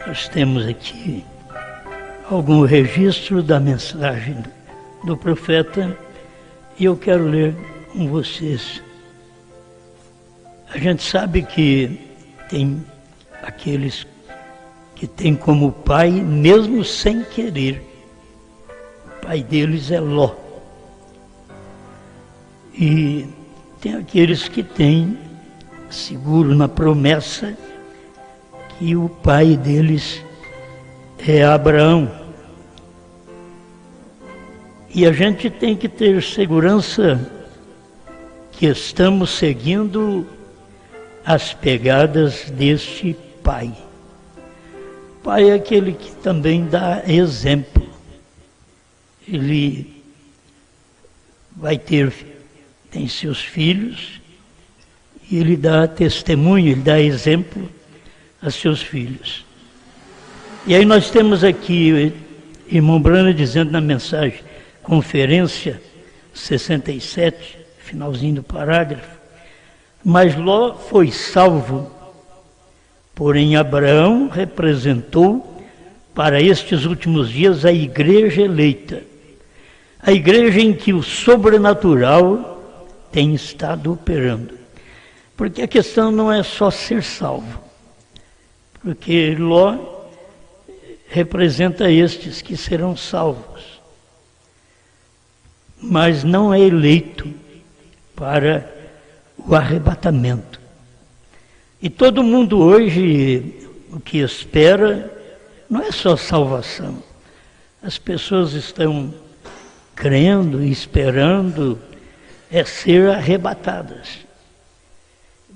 Nós temos aqui algum registro da mensagem do profeta e eu quero ler com vocês. A gente sabe que tem aqueles que têm como pai, mesmo sem querer. O pai deles é Ló. E tem aqueles que têm seguro na promessa que o pai deles é Abraão. E a gente tem que ter segurança que estamos seguindo as pegadas deste pai. O pai é aquele que também dá exemplo. Ele tem seus filhos, e ele dá testemunho, ele dá exemplo a seus filhos. E aí nós temos aqui, irmão Brana dizendo na mensagem, conferência 67, finalzinho do parágrafo, mas Ló foi salvo, porém Abraão representou para estes últimos dias a igreja eleita, a igreja em que o sobrenatural tem estado operando. Porque a questão não é só ser salvo, porque Ló representa estes que serão salvos, mas não é eleito para o arrebatamento. E todo mundo hoje, o que espera, não é só salvação. As pessoas estão crendo e esperando ser arrebatadas.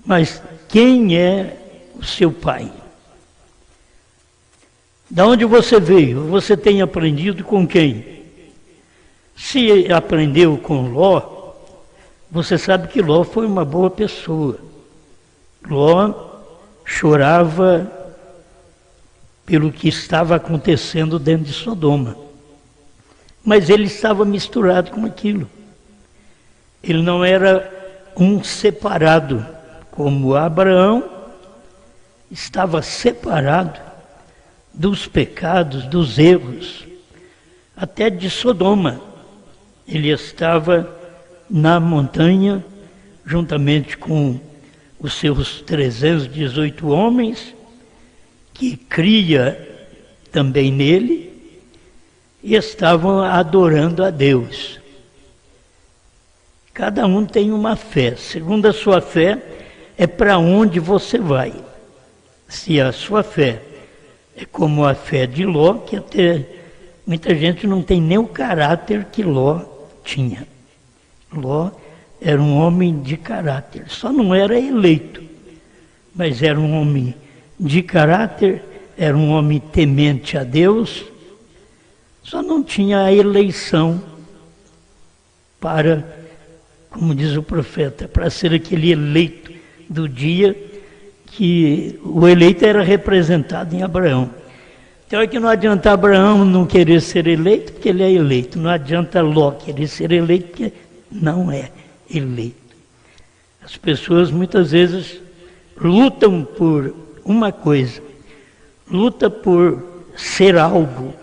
Mas quem é o seu pai? Da onde você veio? Você tem aprendido com quem? Se aprendeu com Ló, você sabe que Ló foi uma boa pessoa. Ló chorava pelo que estava acontecendo dentro de Sodoma. Mas ele estava misturado com aquilo. Ele não era um separado, como Abraão estava separado dos pecados, dos erros, até de Sodoma. Ele estava na montanha, juntamente com os seus 318 homens, que cria também nele, e estavam adorando a Deus. Cada um tem uma fé. Segundo a sua fé, é para onde você vai. Se a sua fé é como a fé de Ló, que até muita gente não tem nem o caráter que Ló tinha. Ló era um homem de caráter, só não era eleito, mas era um homem de caráter, era um homem temente a Deus, só não tinha a eleição para, como diz o profeta, para ser aquele eleito do dia, que o eleito era representado em Abraão. Então é que não adianta Abraão não querer ser eleito, porque ele é eleito. Não adianta Ló querer ser eleito, porque não é eleito. As pessoas muitas vezes lutam por uma coisa, luta por ser algo,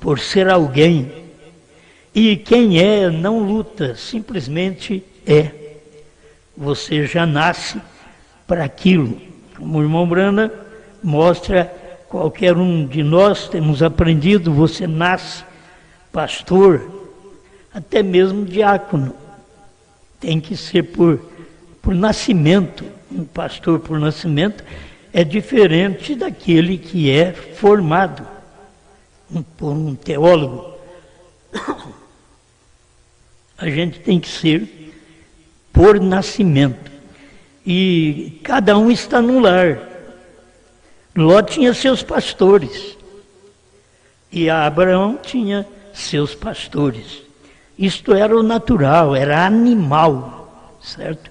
por ser alguém. E quem é não luta, simplesmente é. Você já nasce para aquilo. Como o irmão Brana mostra, qualquer um de nós temos aprendido, você nasce pastor, até mesmo diácono. Tem que ser por nascimento. Um pastor por nascimento é diferente daquele que é formado por um teólogo. A gente tem que ser por nascimento. E cada um está num lar. Ló tinha seus pastores. E Abraão tinha seus pastores. Isto era o natural, era animal, certo?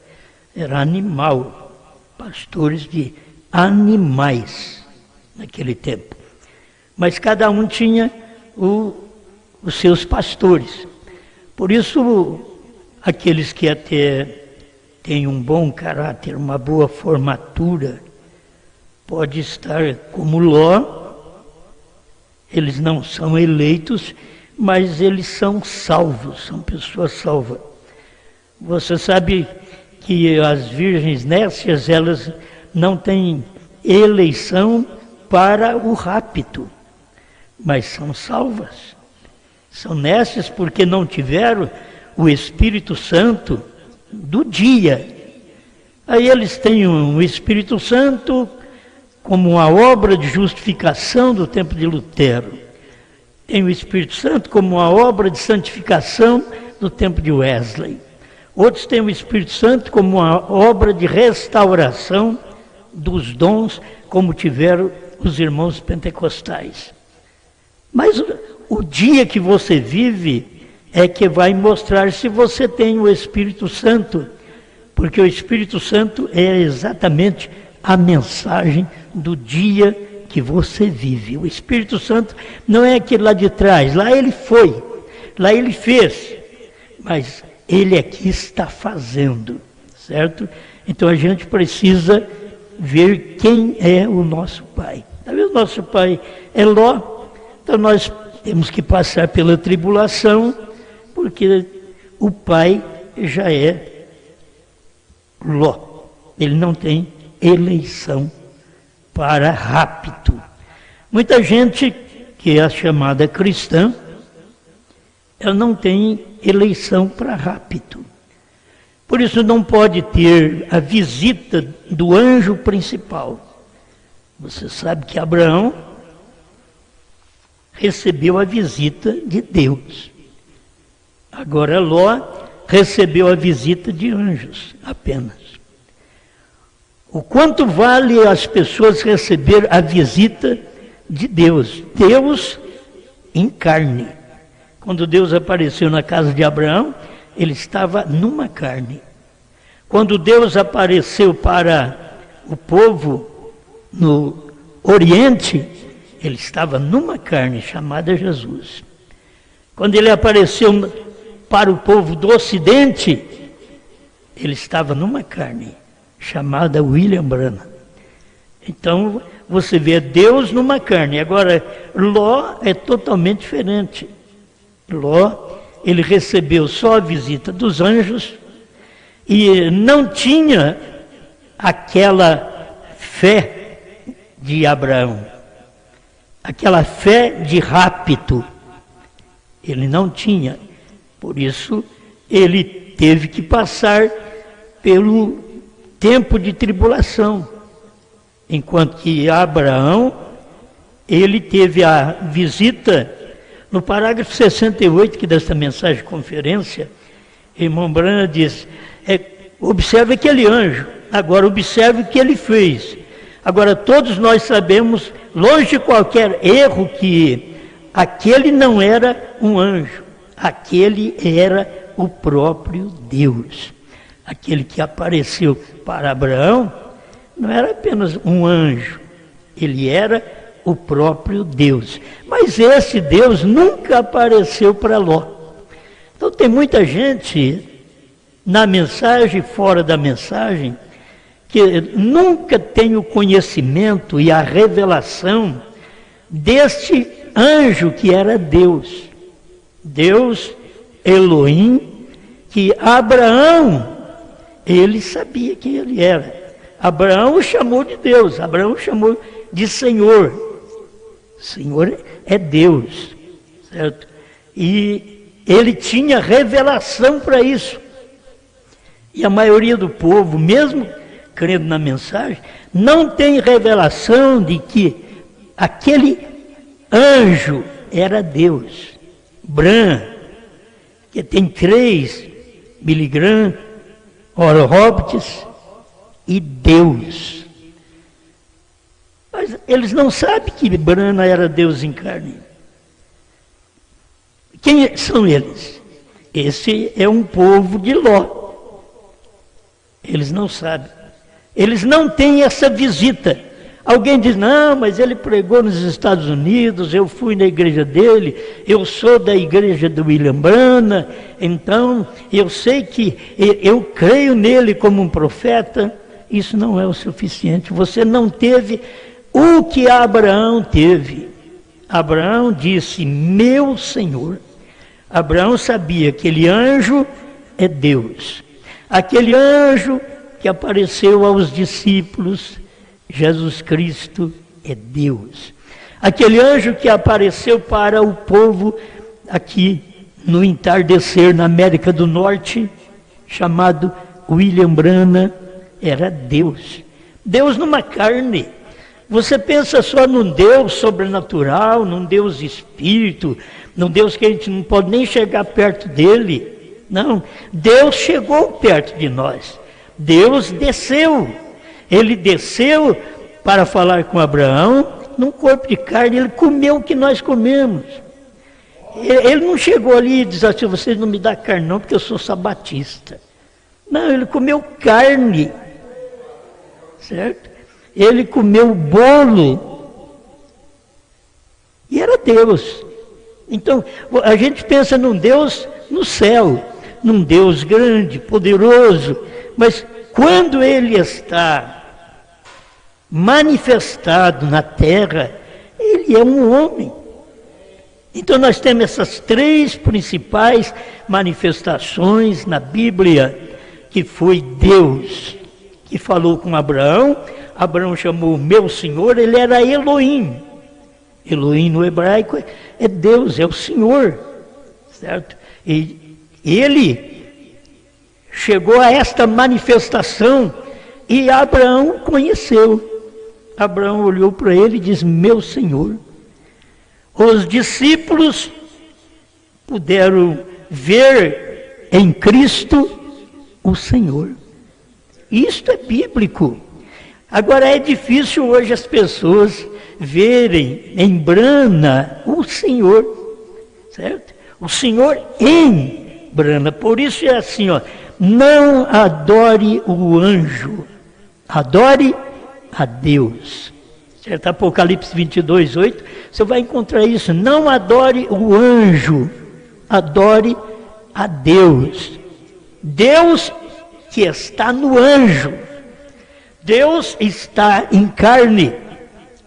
Era animal. Pastores de animais naquele tempo. Mas cada um tinha os seus pastores. Por isso, aqueles que até têm um bom caráter, uma boa formatura, pode estar como Ló, eles não são eleitos, mas eles são salvos, são pessoas salvas. Você sabe que as virgens nécias, elas não têm eleição para o rapto, mas são salvas. São nécias porque não tiveram o Espírito Santo do dia. Aí eles têm o Espírito Santo como uma obra de justificação do tempo de Lutero. Tem o Espírito Santo como uma obra de santificação do tempo de Wesley. Outros têm o Espírito Santo como uma obra de restauração dos dons, como tiveram os irmãos pentecostais. Mas o dia que você vive é que vai mostrar se você tem o Espírito Santo, porque o Espírito Santo é exatamente a mensagem do dia que você vive. O Espírito Santo não é aquele lá de trás, lá ele foi, lá ele fez, mas ele aqui está fazendo, certo? Então a gente precisa ver quem é o nosso Pai. O nosso Pai é Ló, então nós temos que passar pela tribulação, porque o pai já é Ló. Ele não tem eleição para rapto. Muita gente que é chamada cristã, ela não tem eleição para rapto. Por isso não pode ter a visita do anjo principal. Você sabe que Abraão recebeu a visita de Deus. Agora Ló recebeu a visita de anjos apenas. O quanto vale as pessoas receber a visita de Deus? Deus em carne. Quando Deus apareceu na casa de Abraão, ele estava numa carne. Quando Deus apareceu para o povo no Oriente, ele estava numa carne chamada Jesus. Quando ele apareceu para o povo do Ocidente, ele estava numa carne chamada William Branham. Então, você vê Deus numa carne. Agora, Ló é totalmente diferente. Ló, ele recebeu só a visita dos anjos e não tinha aquela fé de Abraão, aquela fé de rapto. Ele não tinha. Por isso, ele teve que passar pelo tempo de tribulação. Enquanto que Abraão, ele teve a visita, no parágrafo 68 que desta mensagem de conferência, irmão Branham diz, observe aquele anjo, agora observe o que ele fez. Agora todos nós sabemos, longe de qualquer erro, que aquele não era um anjo, aquele era o próprio Deus. Aquele que apareceu para Abraão não era apenas um anjo, ele era o próprio Deus. Mas esse Deus nunca apareceu para Ló. Então tem muita gente na mensagem, fora da mensagem, que nunca tem o conhecimento e a revelação deste anjo que era Deus. Deus, Elohim, que Abraão, ele sabia quem ele era. Abraão o chamou de Deus, Abraão o chamou de Senhor. Senhor é Deus, certo? E ele tinha revelação para isso. E a maioria do povo, mesmo crendo na mensagem, não tem revelação de que aquele anjo era Deus. Branham, que tem 3 Billy Graham, Oral Roberts e Deus. Mas eles não sabem que Branham era Deus em carne. Quem são eles? Esse é um povo de Ló. Eles não sabem. Eles não têm essa visita. Alguém diz, não, mas ele pregou nos Estados Unidos, eu fui na igreja dele, eu sou da igreja do William Branham, então eu sei que eu creio nele como um profeta. isso não é o suficiente. Você não teve o que Abraão teve. Abraão disse, meu Senhor. Abraão sabia que aquele anjo é Deus. Aquele anjo que apareceu aos discípulos, Jesus Cristo é Deus. Aquele anjo que apareceu para o povo aqui no entardecer na América do Norte, chamado William Branham, era Deus. Deus numa carne. Você pensa só num Deus sobrenatural, num Deus espírito, num Deus que a gente não pode nem chegar perto dele. Não, Deus chegou perto de nós. Deus desceu. Ele desceu para falar com Abraão num corpo de carne. Ele comeu o que nós comemos. Ele não chegou ali e disse assim, vocês não me dão carne não, porque eu sou sabatista. Não, ele comeu carne. Certo? Ele comeu bolo. E era Deus. Então, a gente pensa num Deus no céu, num Deus grande, poderoso, mas quando ele está manifestado na terra, ele é um homem. Então nós temos essas três principais manifestações na Bíblia, que foi Deus que falou com Abraão. Abraão chamou meu Senhor, ele era Elohim. Elohim no hebraico é Deus, é o Senhor, certo? E ele chegou a esta manifestação e Abraão conheceu. Abraão olhou para ele e disse, meu Senhor. Os discípulos puderam ver em Cristo o Senhor. Isto é bíblico. Agora é difícil hoje as pessoas verem em Brana o Senhor, certo? O Senhor em Brana. Por isso é assim, ó, não adore o anjo, adore a Deus. Certo? Apocalipse 22, 8, você vai encontrar isso. Não adore o anjo, adore a Deus. Deus que está no anjo. Deus está em carne.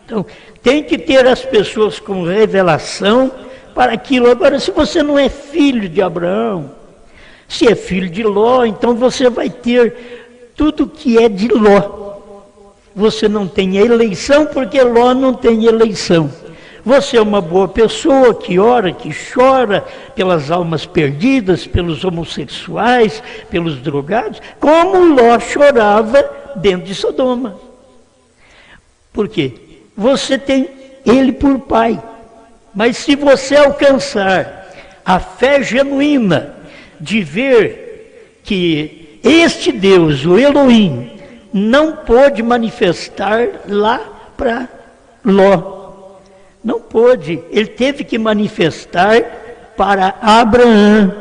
Então, tem que ter as pessoas com revelação para aquilo. Agora, se você não é filho de Abraão, se é filho de Ló, então você vai ter tudo que é de Ló. Você não tem eleição porque Ló não tem eleição. Você é uma boa pessoa que ora, que chora pelas almas perdidas, pelos homossexuais, pelos drogados, como Ló chorava dentro de Sodoma. Por quê? Você tem ele por pai. Mas se você alcançar a fé genuína de ver que este Deus, o Elohim, não pôde manifestar lá para Ló. Não pôde. Ele teve que manifestar para Abraão.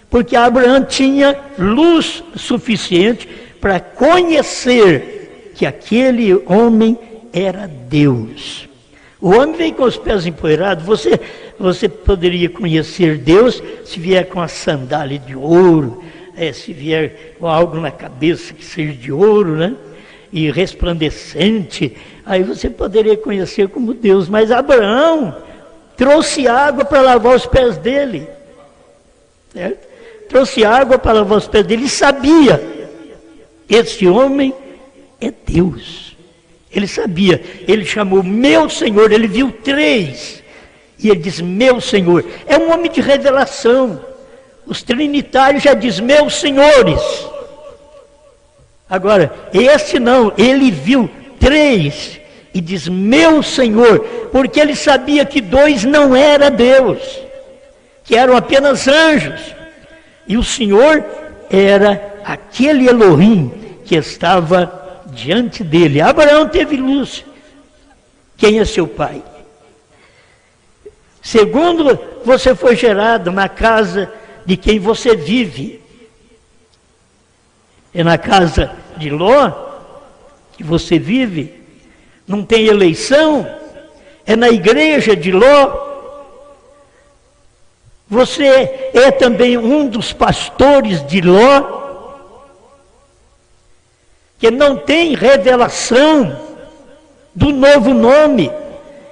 Porque Abraão tinha luz suficiente para conhecer que aquele homem era Deus. O homem vem com os pés empoeirados. Você poderia conhecer Deus se vier com a sandália de ouro, se vier com algo na cabeça que seja de ouro, né? E resplandecente, aí você poderia conhecer como Deus. Mas Abraão trouxe água para lavar os pés dele, certo? Trouxe água para lavar os pés dele e sabia, esse homem é Deus. Ele sabia, ele chamou meu Senhor, ele viu três, e ele diz meu Senhor. É um homem de revelação. Os trinitários já dizem meus senhores. Agora, esse não, ele viu três e diz meu Senhor, porque ele sabia que dois não era Deus, que eram apenas anjos. E o Senhor era aquele Elohim que estava diante dele. Abraão teve luz. Quem é seu pai? Segundo, você foi gerado na casa de quem você vive. É na casa de Ló que você vive. Não tem eleição. É na igreja de Ló. Você é também um dos pastores de Ló. que não tem revelação do novo nome,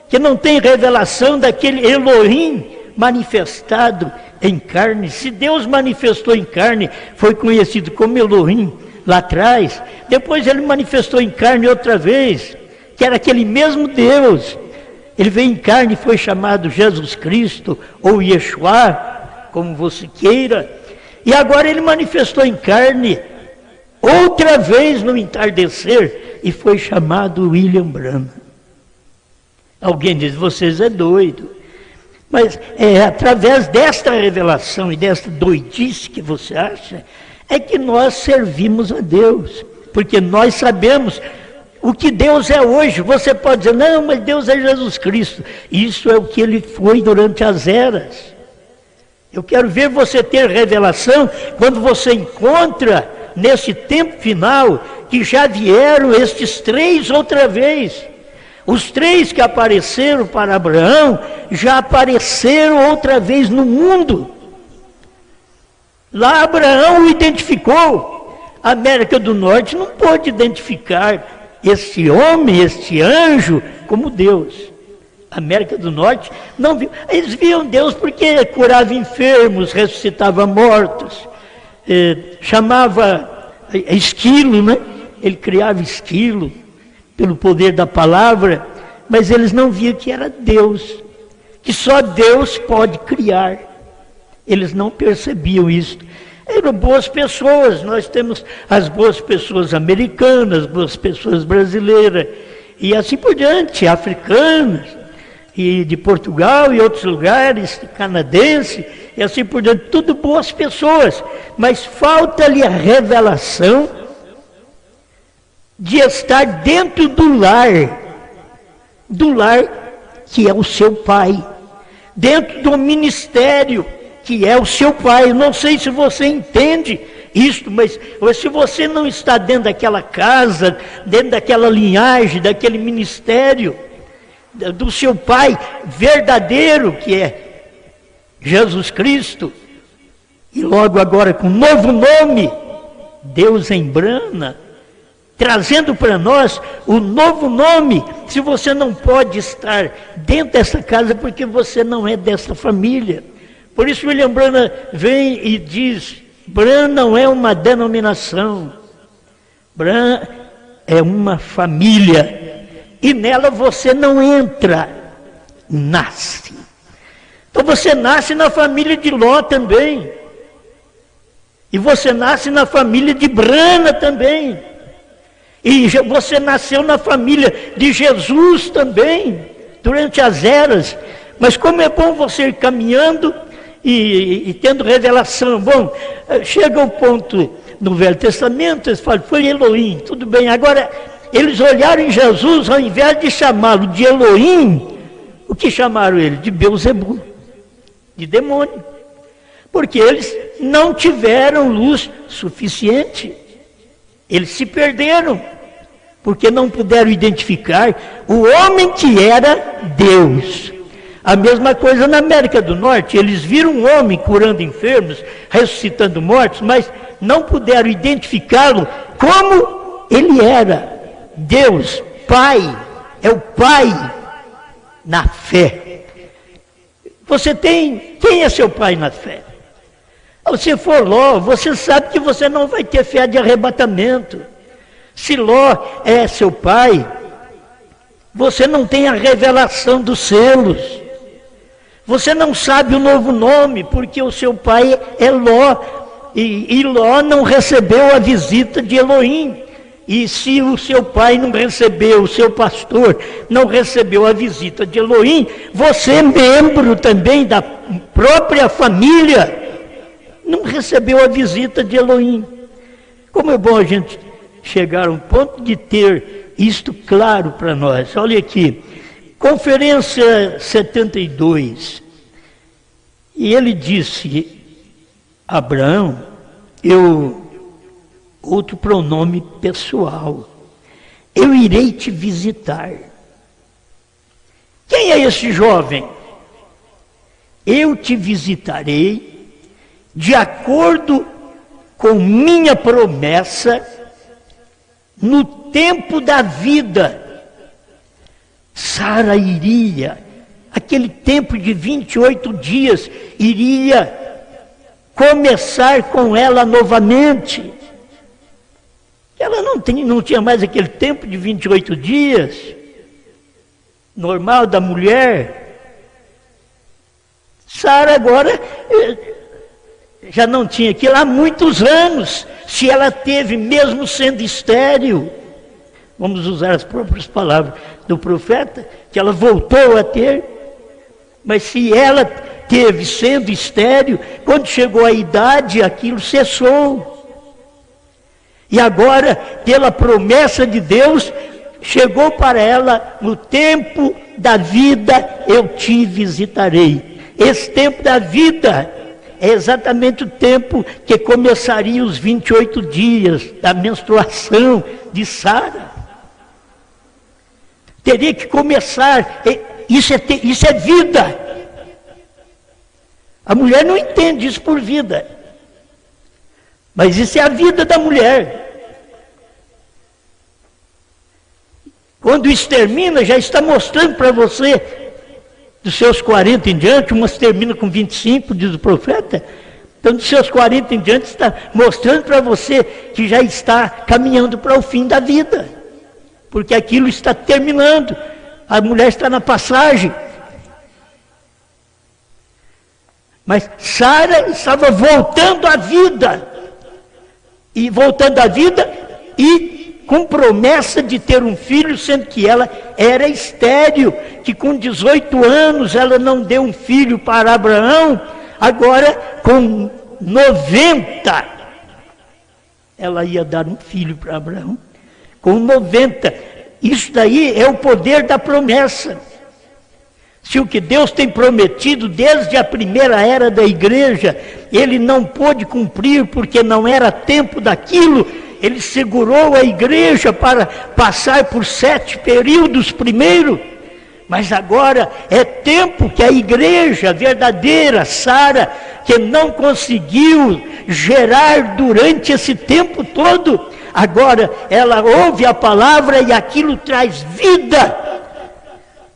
que não tem revelação daquele Elohim manifestado em carne. Se Deus manifestou em carne, foi conhecido como Elohim lá atrás, depois ele manifestou em carne outra vez, que era aquele mesmo Deus. Ele veio em carne e foi chamado Jesus Cristo, ou Yeshua, como você queira, e agora ele manifestou em carne outra vez no entardecer, e foi chamado William Branham. Alguém diz, vocês é doido. Mas é através desta revelação e desta doidice que você acha, é que nós servimos a Deus. Porque nós sabemos o que Deus é hoje. Você pode dizer, não, mas Deus é Jesus Cristo. Isso é o que Ele foi durante as eras. Eu quero ver você ter revelação quando você encontra, nesse tempo final, que já vieram estes três outra vez. Os três que apareceram para Abraão, já apareceram outra vez no mundo. Lá Abraão o identificou. A América do Norte não pôde identificar este homem, este anjo, como Deus. A América do Norte não viu. Eles viam Deus porque curava enfermos, ressuscitava mortos, chamava esquilo, né? Ele criava esquilo pelo poder da palavra, mas eles não viam que era Deus, que só Deus pode criar. Eles não percebiam isso. Eram boas pessoas. Nós temos as boas pessoas americanas, boas pessoas brasileiras, e assim por diante, africanas, e de Portugal e outros lugares, canadense, e assim por diante, tudo boas pessoas, mas falta-lhe a revelação de estar dentro do lar que é o seu pai, dentro do ministério que é o seu pai. Eu não sei se você entende isto, mas se você não está dentro daquela casa, dentro daquela linhagem, daquele ministério do seu pai verdadeiro, que é Jesus Cristo, e logo agora com um novo nome, Deus embrana, trazendo para nós o novo nome. Se você não pode estar dentro dessa casa, porque você não é dessa família. Por isso William Branham vem e diz, Branham não é uma denominação, Branham é uma família, e nela você não entra, nasce. Então você nasce na família de Ló também, e você nasce na família de Branham também, e você nasceu na família de Jesus também, durante as eras. Mas como é bom você ir caminhando e tendo revelação. Bom, chega o ponto no Velho Testamento, eles falam, foi Elohim, tudo bem. Agora, eles olharam em Jesus, ao invés de chamá-lo de Elohim, o que chamaram ele? De Beuzebu, de demônio. Porque eles não tiveram luz suficiente. Eles se perderam, porque não puderam identificar o homem que era Deus. A mesma coisa na América do Norte, eles viram um homem curando enfermos, ressuscitando mortos, mas não puderam identificá-lo como ele era. Deus, Pai, é o Pai na fé. Você tem, quem é seu pai na fé? Se for Ló, você sabe que você não vai ter fé de arrebatamento. Se Ló é seu pai, você não tem a revelação dos selos. Você não sabe o novo nome, porque o seu pai é Ló. E Ló não recebeu a visita de Elohim. E se o seu pai não recebeu, o seu pastor não recebeu a visita de Elohim, você é membro também da própria família, não recebeu a visita de Elohim. Como é bom a gente chegar a um ponto de ter isto claro para nós. Olha aqui, Conferência 72, e ele disse, Abraão, outro pronome pessoal, eu irei te visitar. Quem é esse jovem? Eu te visitarei de acordo com minha promessa no tempo da vida, Sara iria, aquele tempo de 28 dias, iria começar com ela novamente. Ela não tinha mais aquele tempo de 28 dias, normal da mulher. Sara agora já não tinha aquilo há muitos anos, se ela teve mesmo sendo estéril. Vamos usar as próprias palavras do profeta, que ela voltou a ter. Mas se ela teve sendo estéril, quando chegou a idade, aquilo cessou. E agora, pela promessa de Deus, chegou para ela, no tempo da vida eu te visitarei. Esse tempo da vida é exatamente o tempo que começaria os 28 dias da menstruação de Sara. Teria que começar, isso é vida. A mulher não entende isso por vida, mas isso é a vida da mulher. Quando isso termina, já está mostrando para você, dos seus 40 em diante, umas terminam com 25, diz o profeta. Então, dos seus 40 em diante, está mostrando para você que já está caminhando para o fim da vida. Porque aquilo está terminando. A mulher está na passagem. Mas Sara estava voltando à vida. E voltando à vida e com promessa de ter um filho, sendo que ela era estéril, que com 18 anos ela não deu um filho para Abraão, agora com 90 ela ia dar um filho para Abraão. Com 90, isso daí é o poder da promessa. Se o que Deus tem prometido desde a primeira era da igreja, ele não pôde cumprir porque não era tempo daquilo, ele segurou a igreja para passar por 7 períodos primeiro, mas agora é tempo que a igreja verdadeira, Sara, que não conseguiu gerar durante esse tempo todo, agora ela ouve a palavra e aquilo traz vida.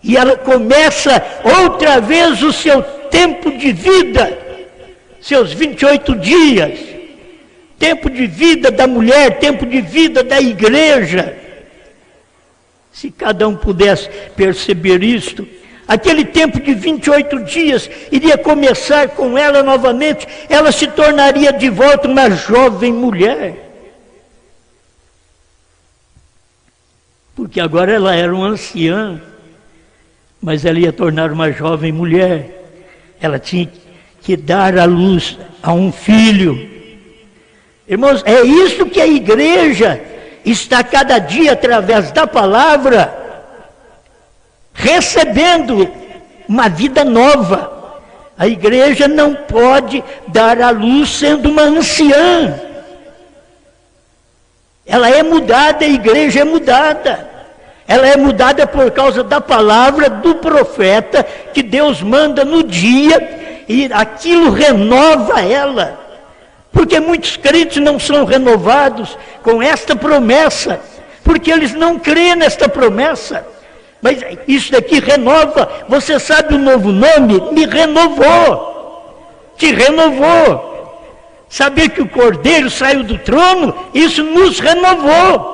E ela começa outra vez o seu tempo de vida, seus 28 dias, tempo de vida da mulher, tempo de vida da igreja. Se cada um pudesse perceber isto, aquele tempo de 28 dias iria começar com ela novamente, ela se tornaria de volta uma jovem mulher. Porque agora ela era uma anciã, mas ela ia tornar uma jovem mulher. Ela tinha que dar à luz a um filho. Irmãos, é isso que a igreja está cada dia, através da palavra, recebendo uma vida nova. A igreja não pode dar à luz sendo uma anciã. Ela é mudada, a igreja é mudada. Ela é mudada por causa da palavra do profeta que Deus manda no dia, e aquilo renova ela. Porque muitos crentes não são renovados com esta promessa, porque eles não creem nesta promessa. Mas isso daqui renova. Você sabe o novo nome? Me renovou. Te renovou. Saber que o Cordeiro saiu do trono, isso nos renovou.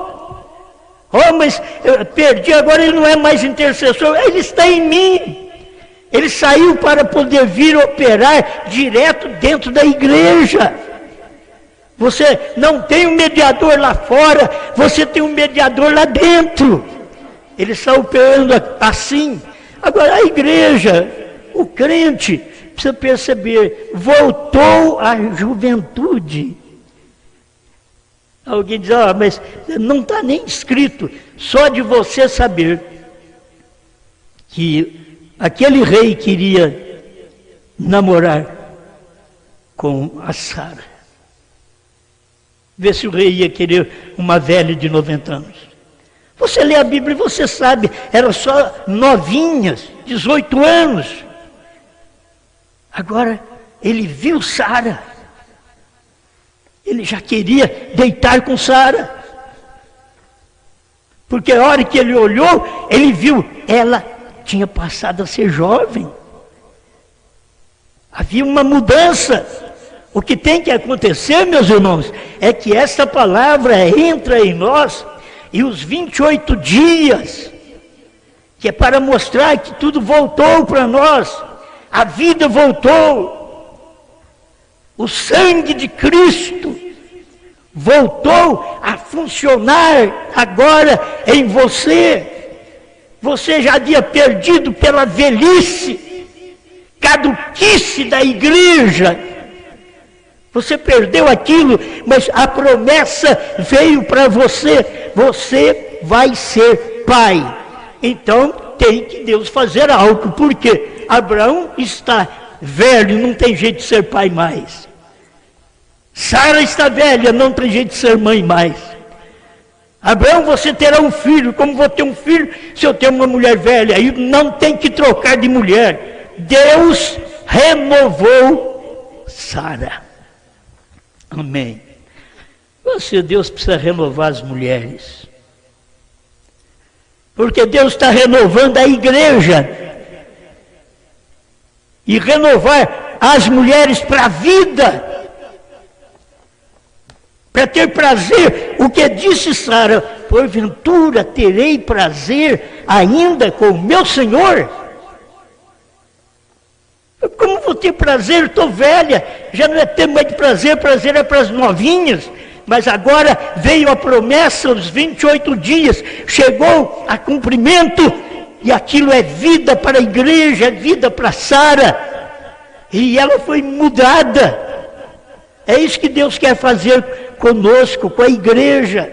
Oh, mas eu perdi, agora ele não é mais intercessor. Ele está em mim. Ele saiu para poder vir operar direto dentro da igreja. Você não tem um mediador lá fora, você tem um mediador lá dentro. Ele está operando assim. Agora a igreja, o crente, precisa perceber, voltou à juventude. Alguém diz, mas não está nem escrito. Só de você saber que aquele rei queria namorar com a Sara. Vê se o rei ia querer uma velha de 90 anos. Você lê a Bíblia e você sabe, eram só novinhas, 18 anos. Agora, ele viu Sara. Ele já queria deitar com Sara. Porque a hora que ele olhou, ele viu, ela tinha passado a ser jovem. Havia uma mudança. O que tem que acontecer, meus irmãos, é que essa palavra entra em nós e os 28 dias, que é para mostrar que tudo voltou para nós, a vida voltou, o sangue de Cristo voltou a funcionar agora em você. Você já havia perdido pela velhice, caduquice da igreja. Você perdeu aquilo, mas a promessa veio para você. Você vai ser pai. Então tem que Deus fazer algo, porque Abraão está velho, não tem jeito de ser pai mais. Sara está velha, não tem jeito de ser mãe mais. Abraão, você terá um filho. Como vou ter um filho se eu tenho uma mulher velha? Aí não tem que trocar de mulher. Deus renovou Sara. Amém. Deus precisa renovar as mulheres. Porque Deus está renovando a igreja. E renovar as mulheres para a vida. Para ter prazer. O que disse Sara? Porventura terei prazer ainda com o meu Senhor? Como vou ter prazer? Estou velha, já não é tempo mais de prazer, prazer é para as novinhas. Mas agora veio a promessa, os 28 dias, chegou a cumprimento, e aquilo é vida para a igreja, é vida para Sara, e ela foi mudada. É isso que Deus quer fazer conosco, com a igreja.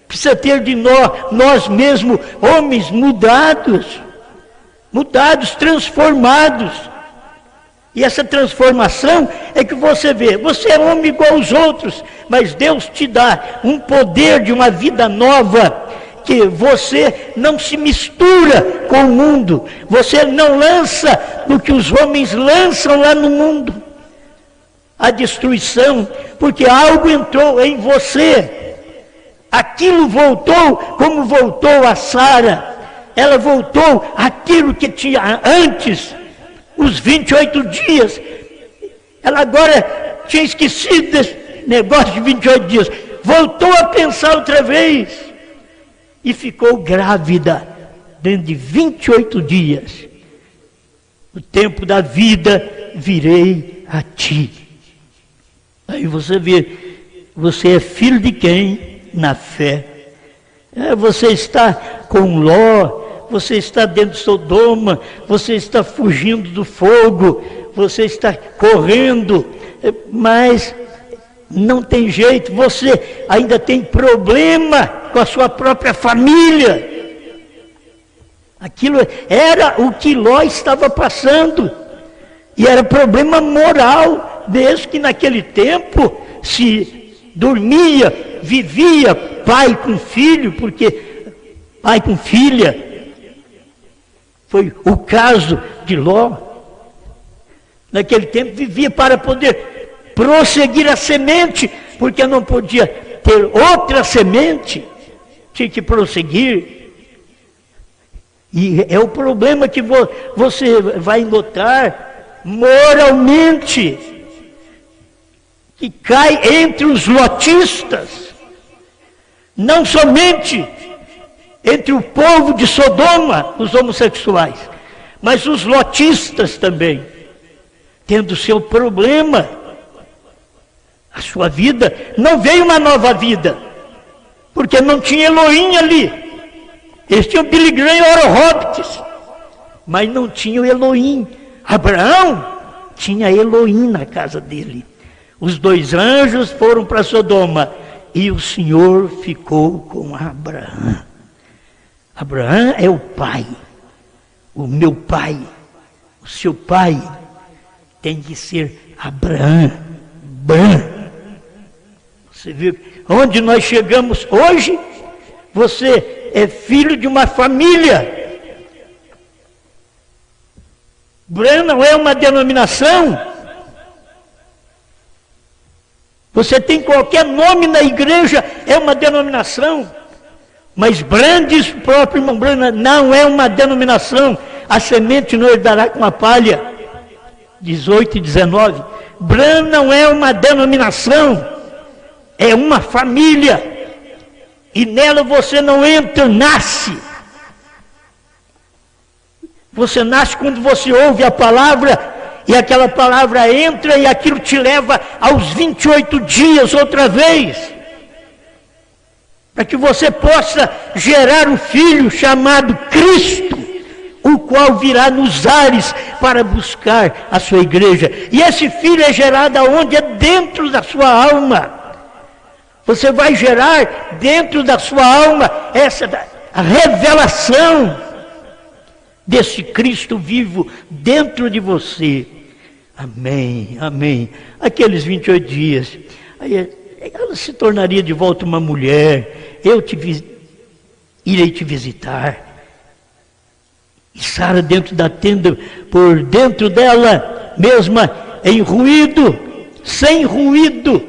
Precisa ter de nós mesmos, homens mudados, transformados. E essa transformação é que você vê, você é homem igual aos outros, mas Deus te dá um poder de uma vida nova, que você não se mistura com o mundo, você não lança no que os homens lançam lá no mundo, a destruição, porque algo entrou em você, aquilo voltou como voltou a Sara, ela voltou aquilo que tinha antes, os 28 dias, ela agora tinha esquecido desse negócio de 28 dias, voltou a pensar outra vez, e ficou grávida, dentro de 28 dias, o tempo da vida, virei a ti. Aí você vê, você é filho de quem? Na fé. Você está com Ló, você está dentro de Sodoma, você está fugindo do fogo, você está correndo, mas não tem jeito, você ainda tem problema com a sua própria família. Aquilo era o que Ló estava passando, e era problema moral, desde que naquele tempo se dormia, vivia pai com filho, porque pai com filha, foi o caso de Ló. Naquele tempo vivia para poder prosseguir a semente, porque não podia ter outra semente, tinha que prosseguir. E é o problema que você vai notar moralmente, que cai entre os lotistas, não somente entre o povo de Sodoma, os homossexuais, mas os lotistas também, tendo seu problema. A sua vida não veio uma nova vida, porque não tinha Elohim ali. Eles tinham Billy Graham e Oral Roberts, mas não tinha o Elohim. Abraão tinha Elohim na casa dele. Os 2 anjos foram para Sodoma e o Senhor ficou com Abraão. Abraão é o pai, o meu pai, o seu pai tem que ser Abraão. Você viu onde nós chegamos hoje? Você é filho de uma família. Abraão não é uma denominação. Você tem qualquer nome na igreja, é uma denominação. Mas Bran diz o próprio irmão Branham, não é uma denominação, a semente não herdará com a palha. 18 e 19. Bran não é uma denominação, é uma família. E nela você não entra, nasce. Você nasce quando você ouve a palavra, e aquela palavra entra e aquilo te leva aos 28 dias outra vez. Para que você possa gerar um filho chamado Cristo, o qual virá nos ares para buscar a sua igreja. E esse filho é gerado aonde? É dentro da sua alma. Você vai gerar dentro da sua alma a revelação desse Cristo vivo dentro de você. Amém, amém. Aqueles 28 dias, aí ela se tornaria de volta uma mulher. Irei te visitar. E Sara, dentro da tenda, por dentro dela mesma, em ruído, sem ruído,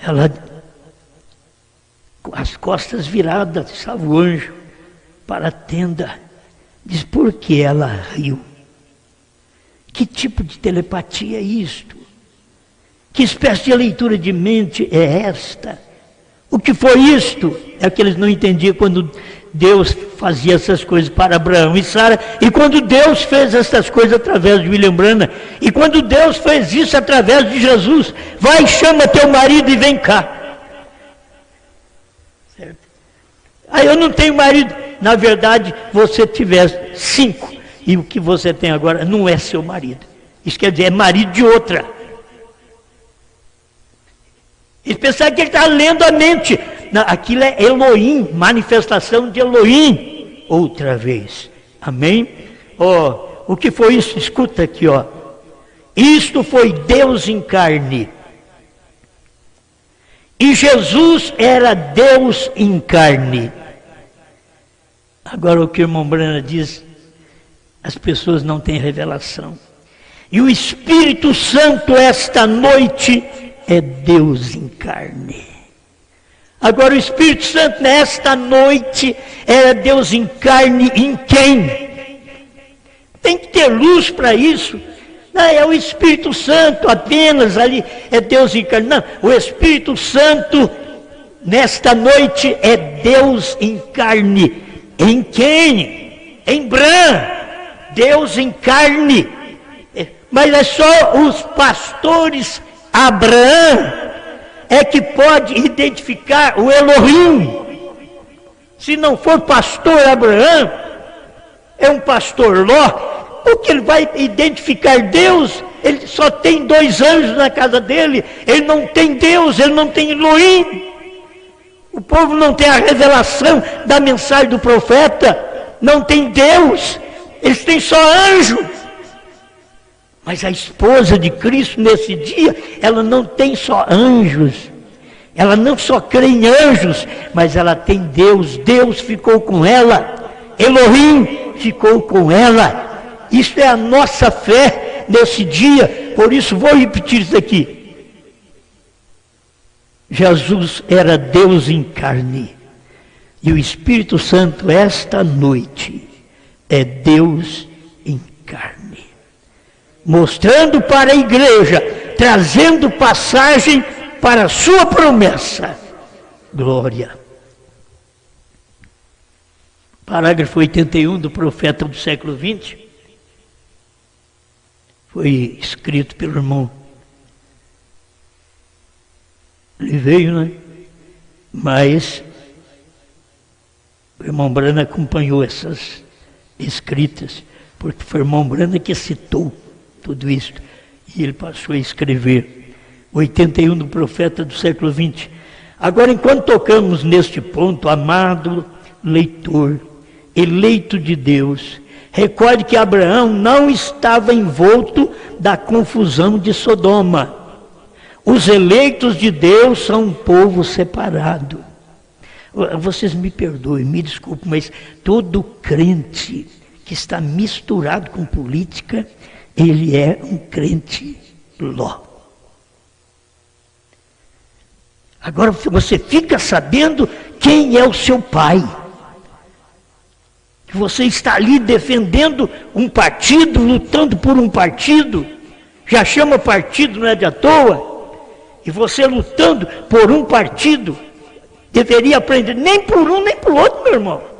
ela, com as costas viradas, estava o anjo para a tenda. Diz, por que ela riu? Que tipo de telepatia é isto? Que espécie de leitura de mente é esta? O que foi isto? É que eles não entendiam quando Deus fazia essas coisas para Abraão e Sara, e quando Deus fez essas coisas através de William Branham, e quando Deus fez isso através de Jesus. Vai, chama teu marido e vem cá. Certo? Aí eu não tenho marido. Na verdade, você tiver 5, e o que você tem agora não é seu marido. Isso quer dizer, é marido de outra. Eles pensaram que ele estava lendo a mente. Não, aquilo é Elohim, manifestação de Elohim. Outra vez. Amém? O que foi isso? Escuta aqui, Isto foi Deus em carne. E Jesus era Deus em carne. Agora o que o irmão Branham diz, as pessoas não têm revelação. E o Espírito Santo esta noite é Deus em carne. Agora o Espírito Santo nesta noite é Deus em carne em quem? Tem que ter luz para isso. Não é o Espírito Santo apenas ali, é Deus em carne. Não, o Espírito Santo nesta noite é Deus em carne. Em quem? Em Bran. Deus em carne. Mas é só os pastores Abraão é que pode identificar o Elohim. Se não for pastor Abraão, é um pastor Ló, porque ele vai identificar Deus. Ele só tem 2 anjos na casa dele, ele não tem Deus, ele não tem Elohim. O povo não tem a revelação da mensagem do profeta, não tem Deus, eles têm só anjo. Mas a esposa de Cristo nesse dia, ela não tem só anjos, ela não só crê em anjos, mas ela tem Deus. Deus ficou com ela, Elohim ficou com ela. Isso é a nossa fé nesse dia. Por isso vou repetir isso aqui. Jesus era Deus em carne, e o Espírito Santo esta noite é Deus em carne, mostrando para a igreja, trazendo passagem para a sua promessa. Glória. Parágrafo 81 do profeta do século 20 foi escrito pelo irmão. Ele veio, né? Mas o irmão Branham acompanhou essas escritas, porque foi o irmão Branham que citou tudo isso, e ele passou a escrever. 81 do profeta do século 20. Agora, enquanto tocamos neste ponto, amado leitor, eleito de Deus, recorde que Abraão não estava envolto da confusão de Sodoma. Os eleitos de Deus são um povo separado. Vocês me perdoem, me desculpem, mas todo crente que está misturado com política, ele é um crente Ló. Agora você fica sabendo quem é o seu pai. Que você está ali defendendo um partido, lutando por um partido, já chama partido, não é de à toa, e você lutando por um partido, deveria aprender nem por um nem por outro, meu irmão.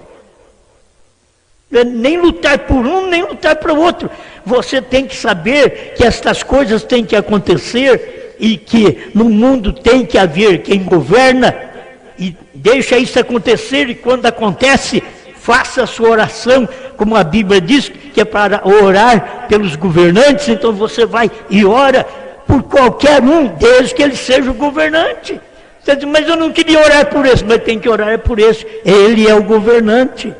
Nem lutar por um, nem lutar para o outro. Você tem que saber que estas coisas têm que acontecer e que no mundo tem que haver quem governa e deixa isso acontecer, e quando acontece, faça a sua oração, como a Bíblia diz, que é para orar pelos governantes. Então você vai e ora por qualquer um, desde que ele seja o governante. Você diz, mas eu não queria orar por esse, mas tem que orar por esse, ele é o governante.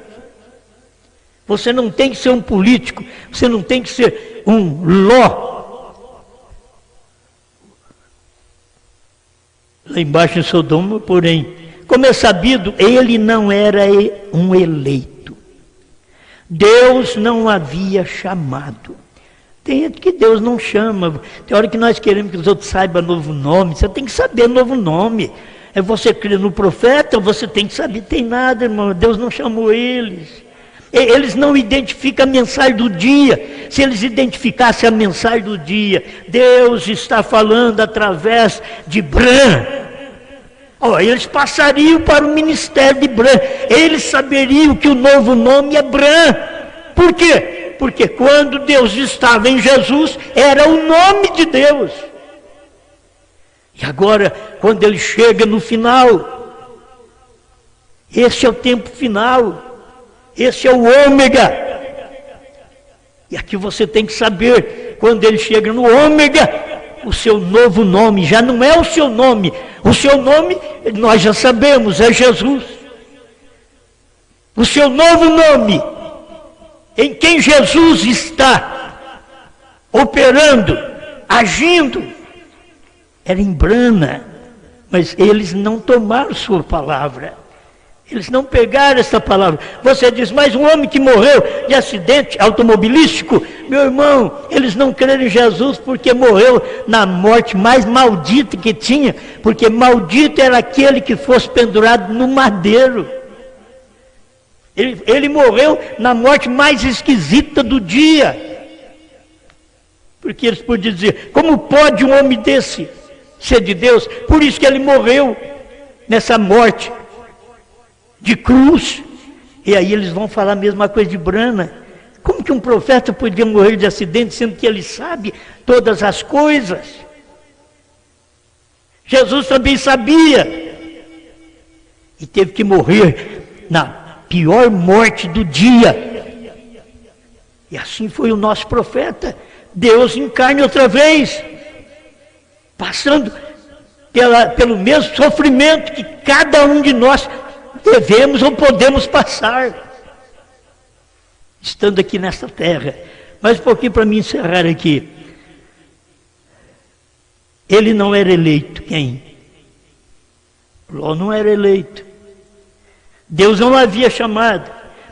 Você não tem que ser um político, você não tem que ser um Ló. Lá embaixo em Sodoma, porém, como é sabido, ele não era um eleito. Deus não havia chamado. Tem gente que Deus não chama. Tem hora que nós queremos que os outros saibam novo nome. Você tem que saber novo nome. É você crer no profeta, você tem que saber. Tem nada, irmão. Deus não chamou eles. Eles não identificam a mensagem do dia. Se eles identificassem a mensagem do dia, Deus está falando através de Bran. Eles passariam para o ministério de Bran. Eles saberiam que o novo nome é Bran. Por quê? Porque quando Deus estava em Jesus, era o nome de Deus. E agora, quando ele chega no final, esse é o tempo final. Esse é o ômega. E aqui você tem que saber, quando ele chega no ômega, o seu novo nome já não é o seu nome. O seu nome, nós já sabemos, é Jesus. O seu novo nome, em quem Jesus está operando, agindo, era em Brana. Mas eles não tomaram sua palavra. Eles não pegaram essa palavra. Você diz, mas um homem que morreu de acidente automobilístico, meu irmão, eles não creram em Jesus porque morreu na morte mais maldita que tinha, porque maldito era aquele que fosse pendurado no madeiro. Ele morreu na morte mais esquisita do dia. Porque eles podiam dizer, como pode um homem desse ser de Deus? Por isso que ele morreu nessa morte de cruz. E aí eles vão falar a mesma coisa de Brana. Como que um profeta podia morrer de acidente, sendo que ele sabe todas as coisas? Jesus também sabia. E teve que morrer na pior morte do dia. E assim foi o nosso profeta. Deus encarne outra vez, passando pelo mesmo sofrimento que cada um de nós devemos ou podemos passar, estando aqui nesta terra. Mas um pouquinho para me encerrar aqui. Ele não era eleito. Quem? Ló não era eleito. Deus não o havia chamado,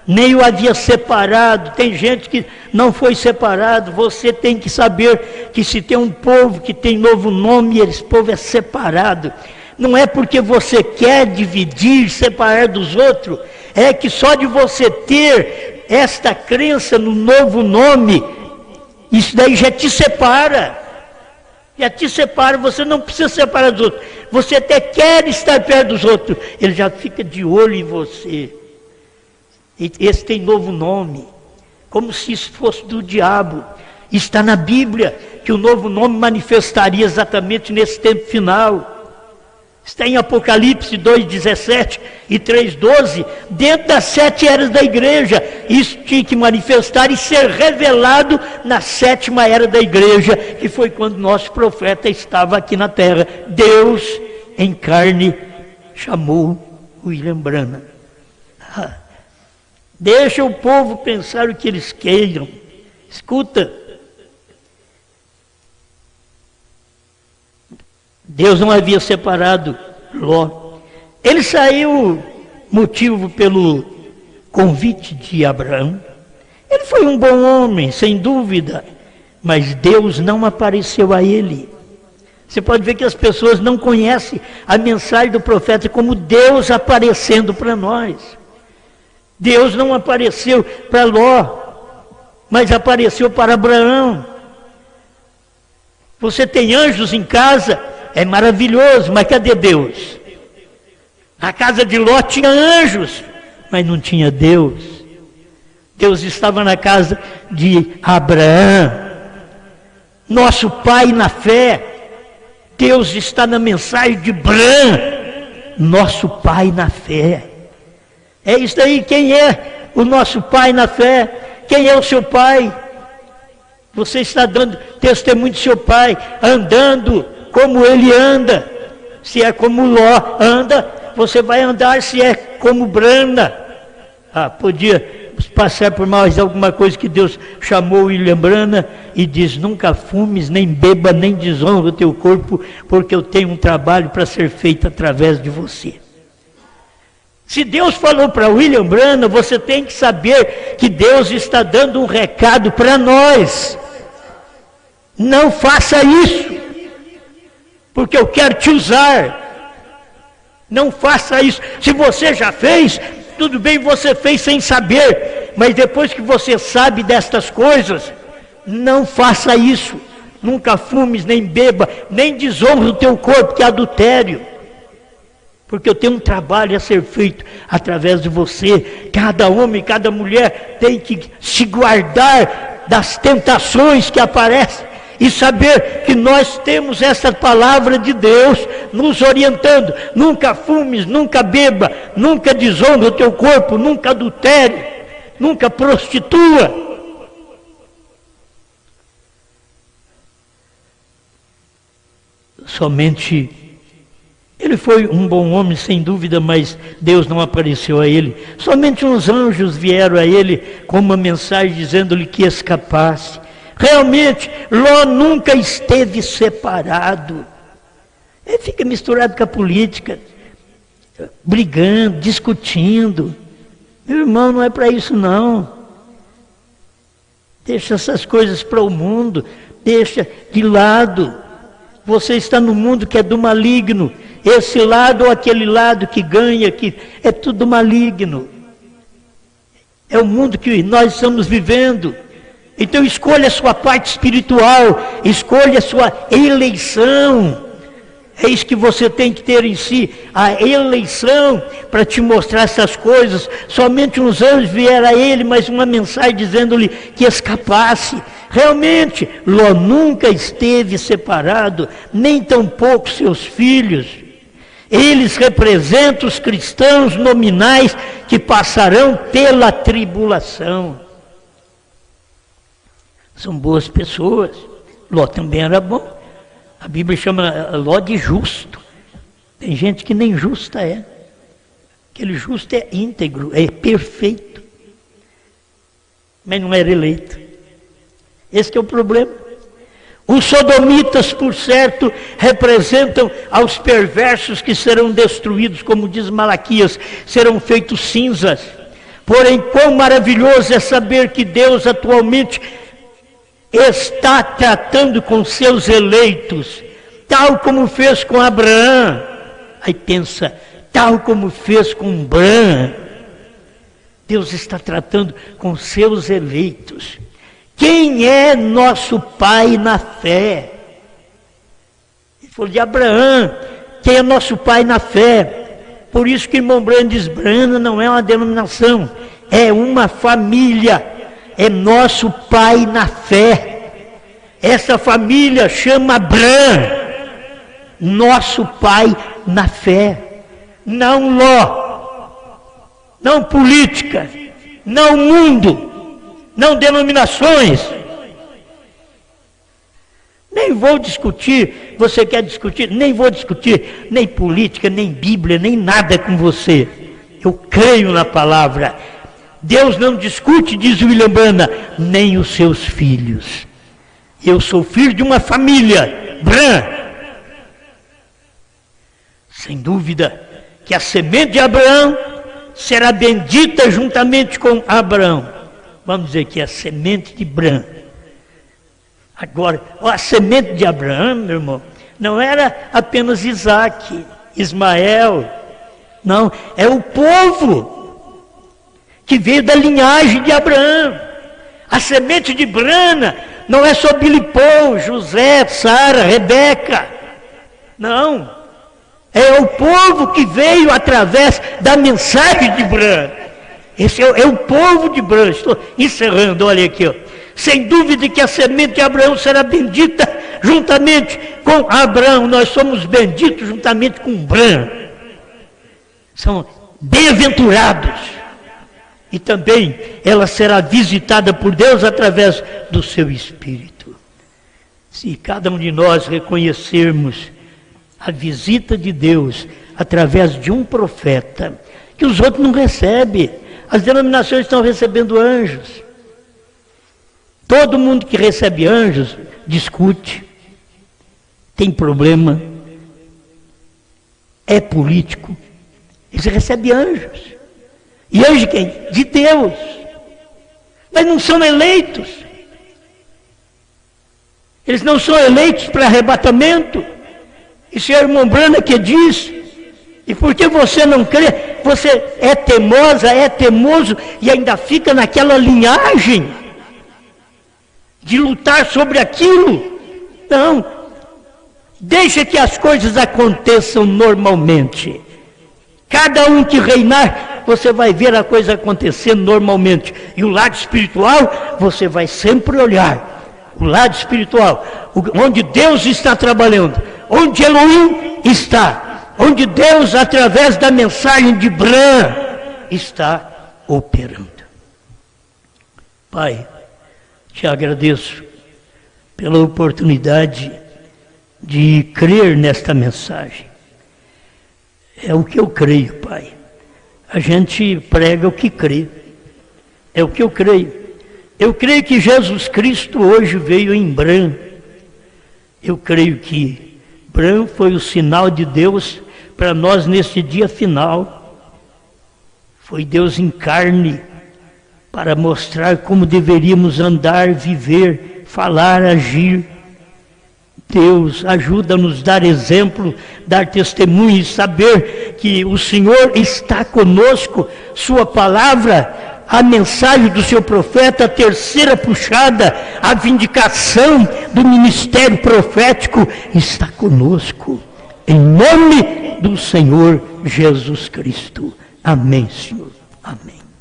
nem o havia separado. Tem gente que não foi separado. Você tem que saber que se tem um povo que tem novo nome, esse povo é separado. Não é porque você quer dividir, separar dos outros, é que só de você ter esta crença no novo nome, isso daí já te separa. Já te separa, você não precisa separar dos outros. Você até quer estar perto dos outros, ele já fica de olho em você. Esse tem novo nome, como se isso fosse do diabo. Está na Bíblia que o novo nome manifestaria exatamente nesse tempo final. Está em Apocalipse 2,17 e 3,12, dentro das 7 eras da igreja. Isso tinha que manifestar e ser revelado na 7ª era da igreja, que foi quando nosso profeta estava aqui na terra. Deus em carne chamou William Branham. Deixa o povo pensar o que eles queiram. Escuta. Deus não havia separado Ló. Ele saiu motivo pelo convite de Abraão. Ele foi um bom homem, sem dúvida, mas Deus não apareceu a ele. Você pode ver que as pessoas não conhecem a mensagem do profeta como Deus aparecendo para nós. Deus não apareceu para Ló, mas apareceu para Abraão. Você tem anjos em casa, é maravilhoso, mas cadê Deus? A casa de Ló tinha anjos, mas não tinha Deus. Deus estava na casa de Abraão, nosso pai na fé. Deus está na mensagem de Abraão, nosso pai na fé. É isso aí. Quem é o nosso pai na fé? Quem é o seu pai? Você está dando testemunho de seu pai, andando como ele anda. Se é como Ló anda, você vai andar. Se é como Brana, podia passar por mais alguma coisa que Deus chamou William Brana e diz: nunca fumes, nem beba, nem desonra o teu corpo, porque eu tenho um trabalho para ser feito através de você. Se Deus falou para William Brana, você tem que saber que Deus está dando um recado para nós. Não faça isso, porque eu quero te usar. Não faça isso. Se você já fez, tudo bem, você fez sem saber, mas depois que você sabe destas coisas, não faça isso. Nunca fumes, nem beba, nem desonra o teu corpo, que é adultério. Porque eu tenho um trabalho a ser feito através de você. Cada homem, cada mulher tem que se guardar das tentações que aparecem e saber que nós temos essa palavra de Deus nos orientando. Nunca fumes, nunca beba, nunca desonra o teu corpo, nunca adultere, nunca prostitua. Somente ele foi um bom homem, sem dúvida, mas Deus não apareceu a ele. Somente uns anjos vieram a ele com uma mensagem dizendo-lhe que escapasse. Realmente, Ló nunca esteve separado. Ele fica misturado com a política, brigando, discutindo. Meu irmão, não é para isso não. Deixa essas coisas para o mundo, deixa de lado. Você está no mundo que é do maligno. Esse lado ou aquele lado que ganha, que é tudo maligno. É o mundo que nós estamos vivendo. Então escolha a sua parte espiritual, escolha a sua eleição. É isso que você tem que ter em si, a eleição para te mostrar essas coisas. Somente uns anjos vieram a ele, mas uma mensagem dizendo-lhe que escapasse. Realmente, Ló nunca esteve separado, nem tampouco seus filhos. Eles representam os cristãos nominais que passarão pela tribulação. São boas pessoas. Ló também era bom. A Bíblia chama Ló de justo. Tem gente que nem justa é. Aquele justo é íntegro, é perfeito. Mas não era eleito. Esse que é o problema. Os sodomitas, por certo, representam aos perversos que serão destruídos, como diz Malaquias, serão feitos cinzas. Porém, quão maravilhoso é saber que Deus atualmente está tratando com seus eleitos, tal como fez com Abraão. Aí pensa, tal como fez com Abraão. Deus está tratando com seus eleitos. Quem é nosso pai na fé? Ele falou de Abraão. Quem é nosso pai na fé? Por isso que irmão Brana diz, Brana não é uma denominação, é uma família. É nosso pai na fé. Essa família chama Abraão, nosso pai na fé. Não Ló, não política, não mundo, não denominações. Nem vou discutir, você quer discutir? Nem vou discutir, nem política, nem Bíblia, nem nada com você. Eu creio na palavra. Deus não discute, diz William Brana, nem os seus filhos. Eu sou filho de uma família, Bran. Sem dúvida que a semente de Abraão será bendita juntamente com Abraão. Vamos dizer que é a semente de Bran. Agora, a semente de Abraão, meu irmão, Não era apenas Isaac, Ismael. Não, é o povo que veio da linhagem de Abraão. A semente de Brana não é só Bilipô, José, Sara, Rebeca. Não, é o povo que veio através da mensagem de Brana. Esse é o povo de Brana. Estou encerrando, olha aqui, ó. Sem dúvida que a semente de Abraão será bendita juntamente com Abraão. Nós somos benditos juntamente com Bran. São bem-aventurados. E também ela será visitada por Deus através do seu Espírito. Se cada um de nós reconhecermos a visita de Deus através de um profeta, que os outros não recebem. As denominações estão recebendo anjos. Todo mundo que recebe anjos discute, tem problema, é político. Eles recebem anjos. E anjo quem? De Deus. Mas não são eleitos. Eles não são eleitos para arrebatamento. Isso é a irmã Brana que diz. E porque você não crê, você é teimosa, é teimoso e ainda fica naquela linhagem de lutar sobre aquilo. Não, deixa que as coisas aconteçam normalmente. Cada um que reinar, você vai ver a coisa acontecendo normalmente. E o lado espiritual, você vai sempre olhar. O lado espiritual, onde Deus está trabalhando, onde Elohim está, onde Deus, através da mensagem de Bran, está operando. Pai, te agradeço pela oportunidade de crer nesta mensagem. É o que eu creio, Pai. A gente prega o que crê. É o que eu creio. Eu creio que Jesus Cristo hoje veio em Bran. Eu creio que Bran foi o sinal de Deus para nós nesse dia final. Foi Deus em carne, para mostrar como deveríamos andar, viver, falar, agir. Deus, ajuda-nos a dar exemplo, dar testemunho e saber que o Senhor está conosco. Sua palavra, a mensagem do seu profeta, a terceira puxada, a vindicação do ministério profético está conosco. Em nome do Senhor Jesus Cristo. Amém, Senhor. Amém.